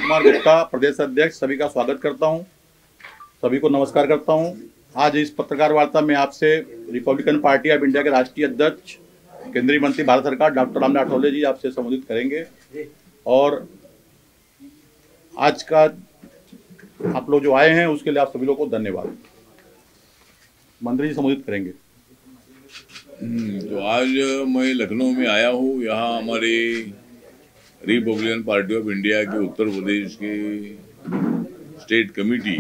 कुमार गुप्ता, प्रदेश अध्यक्ष, सभी का स्वागत करता हूं, सभी को नमस्कार करता हूं। आज इस पत्रकार वार्ता में आपसे रिपब्लिकन पार्टी ऑफ इंडिया के राष्ट्रीय अध्यक्ष, केंद्रीय मंत्री भारत सरकार डॉक्टर रामदास अठावले जी आपसे संबोधित करेंगे। और आज का आप लोग जो आए हैं उसके लिए आप सभी लोगों को धन्यवाद। मंत्री जी संबोधित करेंगे। तो आज मैं लखनऊ में आया हूँ। यहाँ हमारे रिपब्लिकन पार्टी ऑफ इंडिया के उत्तर प्रदेश के स्टेट कमेटी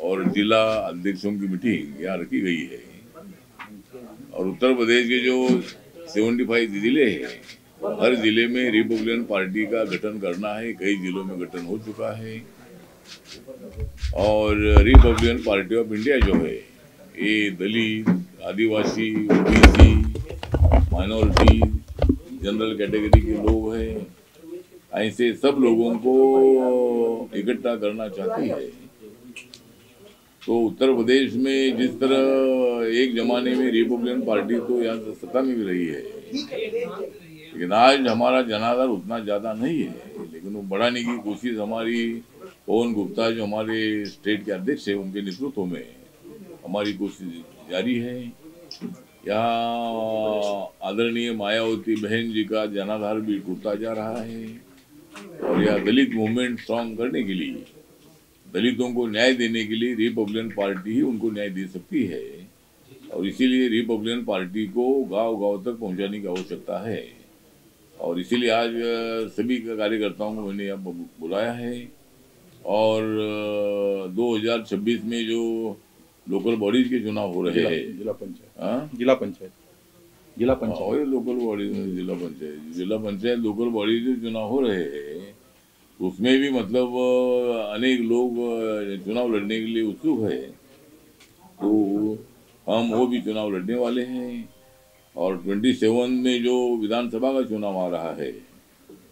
और जिला अध्यक्षों की मीटिंग यहाँ रखी गई है। और उत्तर प्रदेश के जो 75 जिले हैं, हर जिले में रिपब्लिकन पार्टी का गठन करना है। कई जिलों में गठन हो चुका है। और रिपब्लिकन पार्टी ऑफ इंडिया जो है, ये दलित, आदिवासी, ओबीसी, माइनॉरिटी, जनरल कैटेगरी के लोग हैं, ऐसे सब लोगों को इकट्ठा करना चाहती है। तो उत्तर प्रदेश में जिस तरह एक जमाने में रिपब्लिकन पार्टी तो यहाँ सत्ता में भी रही है, लेकिन आज हमारा जनाधार उतना ज़्यादा नहीं है, लेकिन वो बढ़ाने की कोशिश हमारी पवन गुप्ता जो हमारे स्टेट के अध्यक्ष है उनके नेतृत्व में हमारी कोशिश जारी है। यहाँ आदरणीय मायावती बहन जी का जनाधार भी टूटता जा रहा है। और यह दलित मूवमेंट स्ट्रांग करने के लिए, दलितों को न्याय देने के लिए रिपब्लिकन पार्टी ही उनको न्याय दे सकती है। और इसीलिए रिपब्लिकन पार्टी को गांव गांव तक पहुंचाने की आवश्यकता है। और इसीलिए आज सभी कार्यकर्ताओं को मैंने यहाँ बुलाया है। और 2026 में जो लोकल बॉडीज के चुनाव हो रहे हैं, जिला पंचायत, लोकल बॉडीज में जिला पंचायत लोकल बॉडीज के चुनाव हो रहे हैं, उसमें भी मतलब अनेक लोग चुनाव लड़ने के लिए उत्सुक है। तो हम वो भी चुनाव लड़ने वाले हैं। और 27 में जो विधानसभा का चुनाव आ रहा है,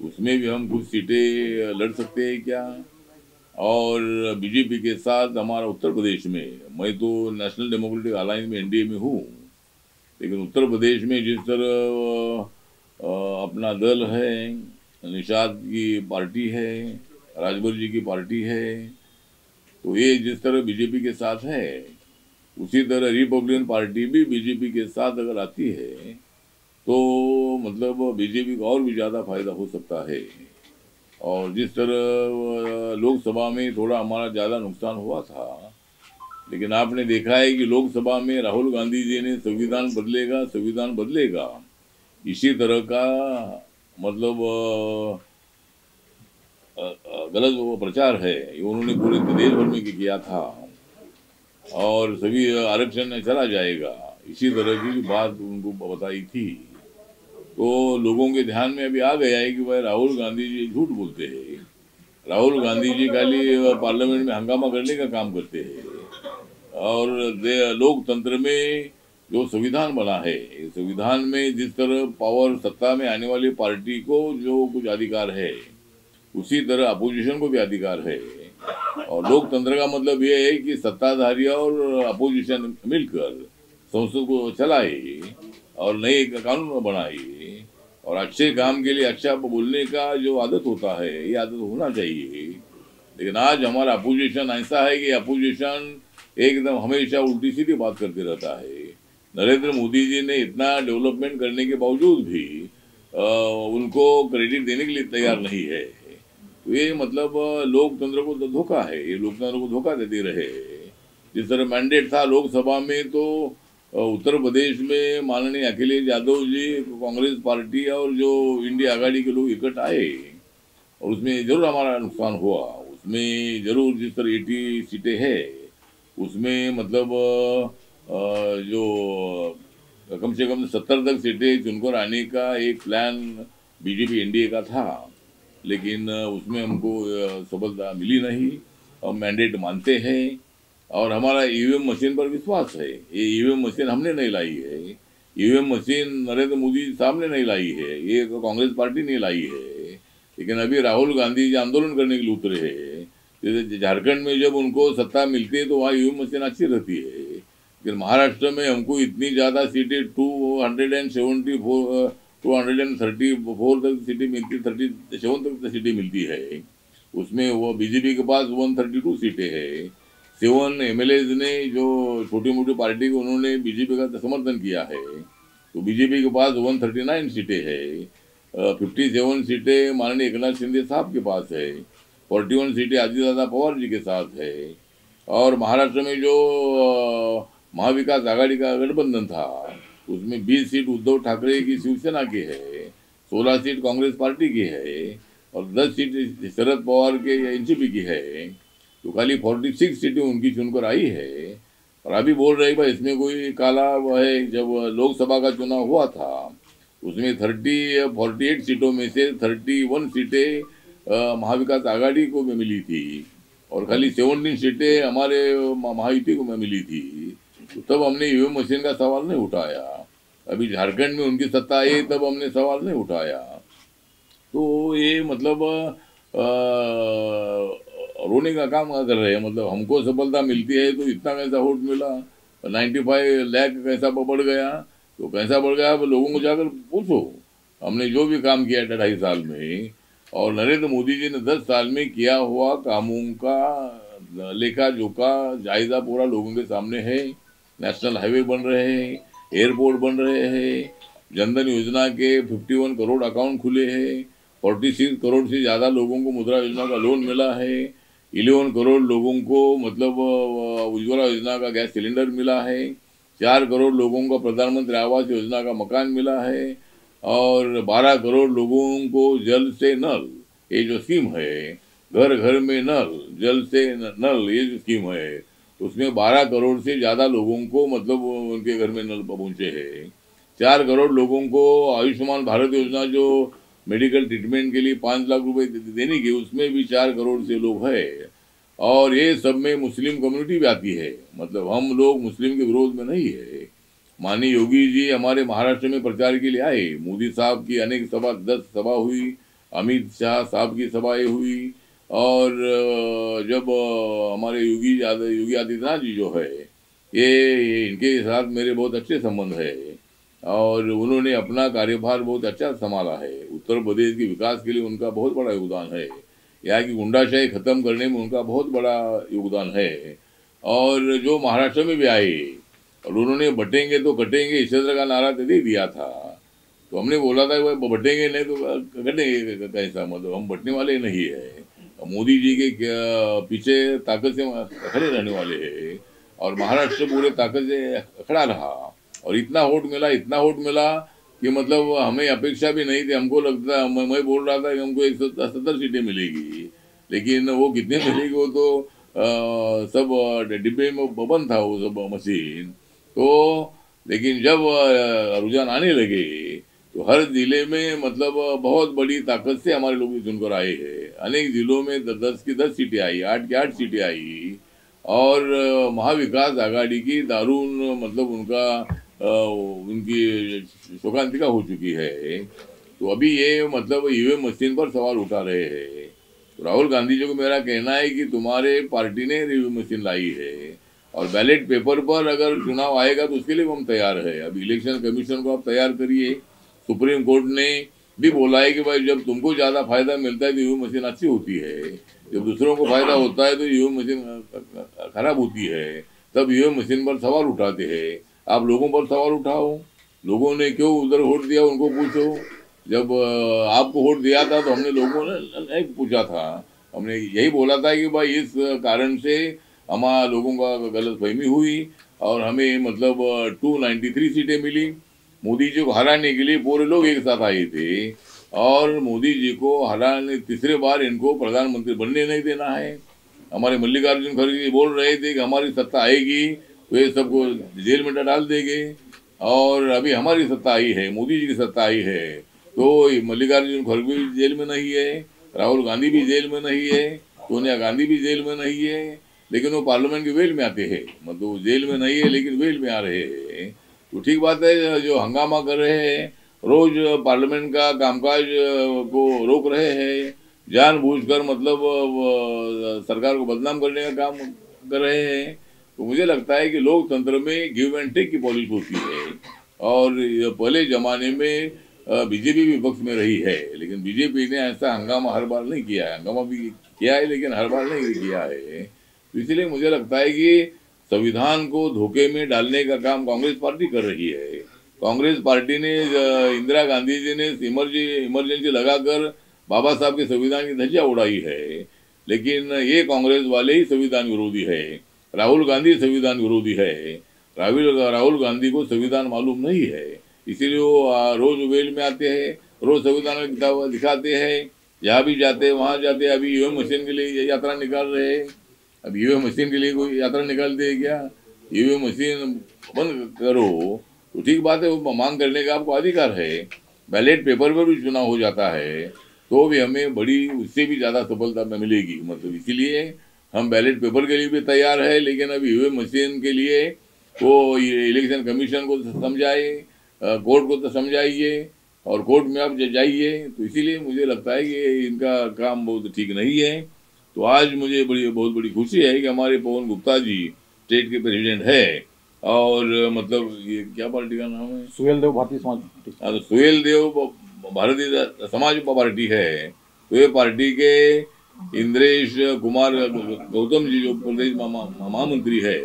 उसमें भी हम कुछ सीटें लड़ सकते हैं क्या। और बीजेपी के साथ हमारा उत्तर प्रदेश में, मैं तो नेशनल डेमोक्रेटिक अलायंस में एनडीए में हूँ, लेकिन उत्तर प्रदेश में जिस तरह अपना दल है, निषाद की पार्टी है, राजभर जी की पार्टी है, तो ये जिस तरह बीजेपी के साथ है, उसी तरह रिपब्लिकन पार्टी भी बीजेपी के साथ अगर आती है तो मतलब बीजेपी को और भी ज़्यादा फायदा हो सकता है। और जिस तरह लोकसभा में थोड़ा हमारा ज़्यादा नुकसान हुआ था, लेकिन आपने देखा है कि लोकसभा में राहुल गांधी जी ने संविधान बदलेगा इसी तरह का मतलब गलत वो प्रचार है, उन्होंने पूरे देश भर में किया था। और सभी आरक्षण में चला जाएगा, इसी तरह की बात उनको बताई थी। तो लोगों के ध्यान में अभी आ गया है कि भाई राहुल गांधी जी झूठ बोलते हैं। राहुल गांधी जी खाली पार्लियामेंट में हंगामा करने का काम करते हैं। और लोकतंत्र में जो संविधान बना है, संविधान में जिस तरह पावर सत्ता में आने वाली पार्टी को जो कुछ अधिकार है, उसी तरह अपोजिशन को भी अधिकार है। और लोकतंत्र का मतलब ये है कि सत्ताधारी और अपोजिशन मिलकर संसद को चलाए और नए कानून बनाए। और अच्छे काम के लिए अच्छा बोलने का जो आदत होता है, ये आदत होना चाहिए। लेकिन आज हमारा अपोजिशन ऐसा है कि अपोजिशन एकदम हमेशा उल्टी सीधी बात करते रहता है। नरेंद्र मोदी जी ने इतना डेवलपमेंट करने के बावजूद भी उनको क्रेडिट देने के लिए तैयार नहीं है। तो ये मतलब लोकतंत्र को धोखा है, ये लोकतंत्र को धोखा देते रहे। जिस तरह मैंडेट था लोकसभा में, तो उत्तर प्रदेश में माननीय अखिलेश यादव जी, कांग्रेस पार्टी और जो इंडिया आघाड़ी के लोग इकट्ठे आए, और उसमें जरूर हमारा नुकसान हुआ। उसमें जरूर जिस तरह 80 सीटें हैं, उसमें मतलब जो कम से कम 70 तक सीटें चुनकर आने का एक प्लान बीजेपी एनडीए का था, लेकिन उसमें हमको सफलता मिली नहीं। हम मैंडेट मानते हैं और हमारा ईवीएम मशीन पर विश्वास है। ये ईवीएम मशीन हमने नहीं लाई है, ईवीएम मशीन नरेंद्र मोदी साहब ने नहीं लाई है, ये कांग्रेस पार्टी ने लाई है। लेकिन अभी राहुल गांधी जी आंदोलन करने के लिए उतरे हैं। जैसे झारखंड में जब उनको सत्ता मिलती है तो वहाँ ईवीएम मशीन अच्छी रहती है, लेकिन महाराष्ट्र में हमको इतनी ज़्यादा सीटें 234 तक सीटें मिलती, 37 तक सीटें मिलती है। उसमें वो बीजेपी के पास 132 सीटें है। 7 एमएलएज ने जो छोटी मोटी पार्टी को उन्होंने बीजेपी का समर्थन किया है, तो बीजेपी के पास 139 सीटें है। 57 सीटें माननीय एकनाथ शिंदे साहब के पास है। 41 सीटें अजीतदादा पवार जी के साथ है। और महाराष्ट्र में जो महाविकास आघाड़ी का गठबंधन था, उसमें 20 सीट उद्धव ठाकरे की शिवसेना की है, 16 सीट कांग्रेस पार्टी की है और 10 सीट शरद पवार के एनसीपी की है। तो खाली 46 सीटें उनकी चुनकर आई है। और अभी बोल रहे भाई इसमें कोई काला वो है। जब लोकसभा का चुनाव हुआ था उसमें 48 सीटों में से 31 सीटें महाविकास आघाड़ी को में मिली थी और खाली 17 सीटें हमारे महायुति को में मिली थी। तो तब हमने ईवीएम मशीन का सवाल नहीं उठाया। अभी झारखंड में उनकी सत्ता आई तब हमने सवाल नहीं उठाया। तो ये मतलब रोने का काम कर रहे हैं। मतलब हमको सफलता मिलती है तो इतना कैसा वोट मिला, 95 लाख कैसा बढ़ गया, तो कैसा बढ़ गया अब लोगों को जाकर पूछो। हमने जो भी काम किया 2.5 साल में, और नरेंद्र मोदी जी ने 10 साल में किया हुआ कामों का लेखा जोखा जायजा पूरा लोगों के सामने है। नेशनल हाईवे बन रहे हैं, एयरपोर्ट बन रहे हैं, जनधन योजना के 51 करोड़ अकाउंट खुले हैं, 46 करोड़ से ज़्यादा लोगों को मुद्रा योजना का लोन मिला है, 11 करोड़ लोगों को मतलब उज्ज्वला योजना का गैस सिलेंडर मिला है, 4 करोड़ लोगों को प्रधानमंत्री आवास योजना का मकान मिला है और 12 करोड़ लोगों को जल से नल, ये जो स्कीम है घर घर में नल, जल से नल, ये जो स्कीम है उसमें 12 करोड़ से ज़्यादा लोगों को मतलब उनके घर में नल पहुँचे हैं। 4 करोड़ लोगों को आयुष्मान भारत योजना जो मेडिकल ट्रीटमेंट के लिए 5 लाख रुपए देने की, उसमें भी 4 करोड़ से लोग हैं। और ये सब में मुस्लिम कम्युनिटी भी आती है। मतलब हम लोग मुस्लिम के विरोध में नहीं है। माननीय योगी जी हमारे महाराष्ट्र में प्रचार के लिए आए, मोदी साहब की अनेक सभा 10 सभा हुई, अमित शाह साहब की सभाएं हुई और जब हमारे योगी आदित्यनाथ जी जो है ये इनके साथ मेरे बहुत अच्छे संबंध है और उन्होंने अपना कार्यभार बहुत अच्छा संभाला है। उत्तर प्रदेश के विकास के लिए उनका बहुत बड़ा योगदान है। यहाँ की गुंडाशाही खत्म करने में उनका बहुत बड़ा योगदान है। और जो महाराष्ट्र में भी आए और उन्होंने बटेंगे तो कटेंगे इस तरह का नारा दे दिया था, तो हमने बोला था कि बटेंगे नहीं तो कटेंगे कैसा, मतलब हम बटने वाले नहीं है। मोदी जी के पीछे ताकत से खड़े रहने वाले हैं और महाराष्ट्र पूरे ताकत से खड़ा रहा और इतना वोट मिला कि मतलब हमें अपेक्षा भी नहीं थी। हमको लगता, मैं बोल रहा था कि हमको 170 सीटें मिलेगी, लेकिन वो कितने मिलेगी वो तो सब डिब्बे में बंद था वो सब मशीन। तो लेकिन जब रुझान आने लगे तो हर जिले में मतलब बहुत बड़ी ताकत से हमारे लोग चुनकर आए हैं। अनेक जिलों में 10 की 10 सीटें आई, 8 की 8 सीटें आई और महाविकास आघाड़ी की दारुण मतलब उनकी शोकांतिका हो चुकी है। तो अभी ये मतलब ईवीएम मशीन पर सवाल उठा रहे हैं। तो राहुल गांधी जी को मेरा कहना है कि तुम्हारे पार्टी ने ईवीएम मशीन लाई है और बैलेट पेपर पर अगर चुनाव आएगा तो उसके लिए हम तैयार है। अभी इलेक्शन कमीशन को आप तैयार करिए। सुप्रीम कोर्ट ने भी बोला है कि भाई जब तुमको ज़्यादा फायदा मिलता है तो ईवीएम मशीन अच्छी होती है, जब दूसरों को फायदा होता है तो ईवीएम मशीन खराब होती है, तब ईवीएम मशीन पर सवाल उठाते हैं। आप लोगों पर सवाल उठाओ, लोगों ने क्यों उधर वोट दिया उनको पूछो। जब आपको वोट दिया था तो हमने लोगों ने नहीं पूछा था, हमने यही बोला था कि भाई इस कारण से हमारा लोगों का गलतफहमी हुई और हमें मतलब 293 सीटें मिली। मोदी जी को हराने के लिए पूरे लोग एक साथ आए थे और मोदी जी को हराने तीसरे बार इनको प्रधानमंत्री बनने नहीं देना है। हमारे मल्लिकार्जुन खड़गे जी बोल रहे थे कि हमारी सत्ता आएगी तो ये सबको जेल में डाल देंगे और अभी हमारी सत्ता आई है, मोदी जी की सत्ता आई है तो मल्लिकार्जुन खड़गे भी जेल में नहीं है, राहुल गांधी भी जेल में नहीं है, सोनिया गांधी भी जेल में नहीं है, लेकिन वो पार्लियामेंट के वेल में आते हैं। मतलब जेल में नहीं है लेकिन वेल में आ रहे हैं। तो ठीक बात है, जो हंगामा कर रहे हैं, रोज पार्लियामेंट का कामकाज को रोक रहे हैं, जानबूझकर मतलब सरकार को बदनाम करने का काम कर रहे हैं। तो मुझे लगता है कि लोकतंत्र में गिव एंड टेक की पॉलिसी होती है और पहले जमाने में बीजेपी भी विपक्ष में रही है, लेकिन बीजेपी ने ऐसा हंगामा हर बार नहीं किया है। हंगामा भी किया है, लेकिन हर बार नहीं किया है। तो इसलिए मुझे लगता है कि संविधान को धोखे में डालने का काम कांग्रेस पार्टी कर रही है। कांग्रेस पार्टी ने, इंदिरा गांधी जी ने इमरजेंसी लगाकर बाबा साहब के संविधान की धज्जियां उड़ाई है, लेकिन ये कांग्रेस वाले ही संविधान विरोधी है। राहुल गांधी संविधान विरोधी है। राहुल गांधी को संविधान मालूम नहीं है, इसीलिए वो रोज वेल में आते हैं, रोज संविधान की किताब दिखाते हैं, जहाँ भी जाते हैं वहाँ जाते हैं। अभी ईवीएम मशीन के लिए यात्रा निकाल रहे हैं। अब ईवीएम मशीन के लिए कोई यात्रा निकालते हैं क्या? ईवीएम मशीन बंद करो तो ठीक बात है, वो मांग करने का आपको अधिकार है। बैलेट पेपर पर भी चुनाव हो जाता है तो भी हमें बड़ी, उससे भी ज़्यादा सफलता मिलेगी। मतलब इसीलिए हम बैलेट पेपर के लिए भी तैयार है, लेकिन अब ईवीएम मशीन के लिए वो इलेक्शन कमीशन को समझाए, कोर्ट को तो समझाइए और कोर्ट में आप जाइए। तो इसीलिए मुझे लगता है कि इनका काम बहुत ठीक नहीं है। तो आज मुझे बहुत बड़ी खुशी है कि हमारे पवन गुप्ता जी स्टेट के प्रेसिडेंट है, और मतलब ये क्या पार्टी का नाम है? सुहेल देव भारतीय समाज पार्टी। तो सुहेल देव भारतीय समाज पार्टी है। तो ये पार्टी के इंद्रेश कुमार गौतम जी जो प्रदेश महामंत्री है,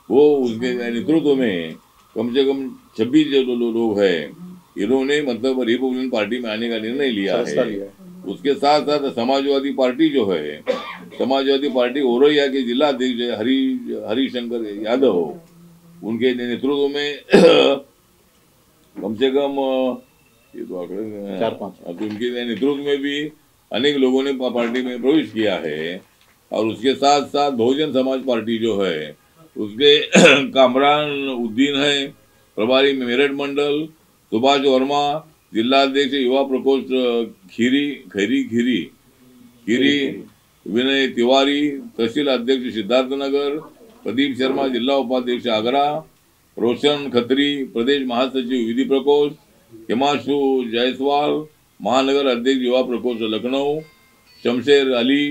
वो उसके नेतृत्व में कम से कम 26 लोग हैं। इन्होंने मतलब रिपब्लिकन पार्टी में आने का निर्णय लिया है। उसके साथ साथ समाजवादी पार्टी जो है, समाजवादी पार्टी औरैया के जिला अध्यक्ष हरिशंकर यादव, उनके नेतृत्व में कम से कम ये तो आंकड़े 4-5, तो उनके नेतृत्व में भी अनेक लोगों ने पार्टी में प्रवेश किया है। और उसके साथ साथ बहुजन समाज पार्टी जो है, उसके कामरान उद्दीन है प्रभारी में मेरठ मंडल, सुभाष वर्मा जिला अध्यक्ष युवा प्रकोष्ठ खीरी, विनय तिवारी तहसील अध्यक्ष सिद्धार्थनगर, प्रदीप शर्मा जिला उपाध्यक्ष आगरा, रोशन खत्री प्रदेश महासचिव विधि प्रकोष्ठ, हिमांशु जायसवाल महानगर अध्यक्ष युवा प्रकोष्ठ लखनऊ, शमशेर अली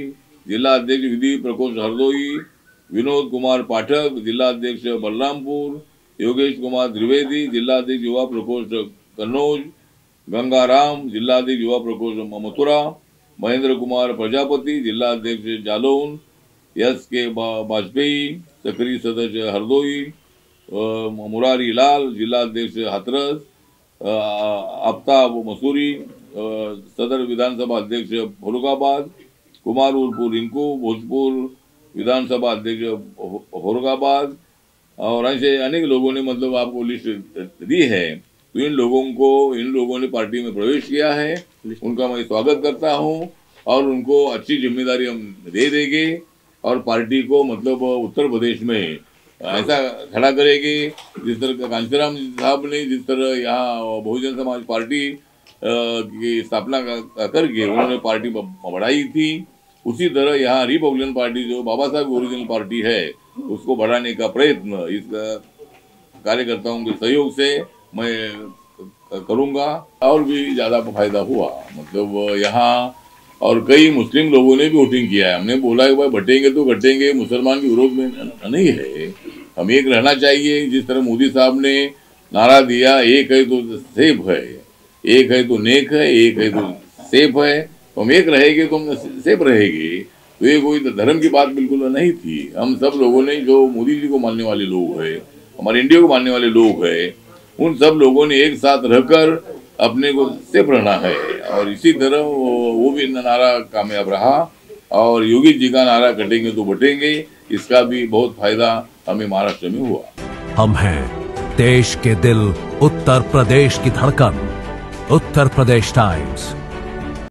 जिला अध्यक्ष विधि प्रकोष्ठ हरदोई, विनोद कुमार पाठक जिला अध्यक्ष बलरामपुर, योगेश कुमार द्विवेदी जिला अध्यक्ष युवा प्रकोष्ठ कन्नौज, गंगाराम जिला अध्यक्ष युवा प्रकोष्ठ मथुरा, महेंद्र कुमार प्रजापति जिला अध्यक्ष जालौन, एस के वाजपेयी सक्रिय सदस्य हरदोई, मुरारी लाल जिला अध्यक्ष हाथरस, आफ्ताब मसूरी सदर विधानसभा अध्यक्ष फरुखाबाद, कुमार उर्फू रिंकू भोजपुर विधानसभा अध्यक्ष फरुखाबाद, और ऐसे अनेक लोगों ने मतलब आपको लिस्ट दी है। तो इन लोगों ने पार्टी में प्रवेश किया है, उनका मैं स्वागत करता हूं और उनको अच्छी जिम्मेदारी हम दे देंगे और पार्टी को मतलब उत्तर प्रदेश में ऐसा खड़ा करेगी जिस तरह कांशीराम साहब ने जिस तरह यहाँ बहुजन समाज पार्टी की स्थापना करके उन्होंने पार्टी बढ़ाई थी, उसी तरह यहाँ रिपब्लिकन पार्टी जो बाबा साहब ओरिजिनल पार्टी है उसको बढ़ाने का प्रयत्न इस कार्यकर्ताओं के सहयोग से मैं करूँगा। और भी ज़्यादा फायदा हुआ मतलब यहाँ, और कई मुस्लिम लोगों ने भी वोटिंग किया है। हमने बोला कि भाई बटेंगे तो घटेंगे, मुसलमान के विरोध में नहीं है, हम एक रहना चाहिए। जिस तरह मोदी साहब ने नारा दिया, एक है तो सेफ है, एक है तो नेक है, एक है तो सेफ है, तो हम एक रहेंगे तो हम सेफ रहेंगे। तो ये कोई धर्म की बात बिल्कुल नहीं थी। हम सब लोगों ने, जो मोदी जी को मानने वाले लोग हैं, हमारे इंडिया को मानने वाले लोग हैं, उन सब लोगों ने एक साथ रहकर अपने को सेफ रहना है। और इसी तरह वो भी नारा कामयाब रहा और योगी जी का नारा कटेंगे तो बटेंगे, इसका भी बहुत फायदा हमें महाराष्ट्र में हुआ। हम हैं देश के दिल, उत्तर प्रदेश की धड़कन, उत्तर प्रदेश टाइम्स।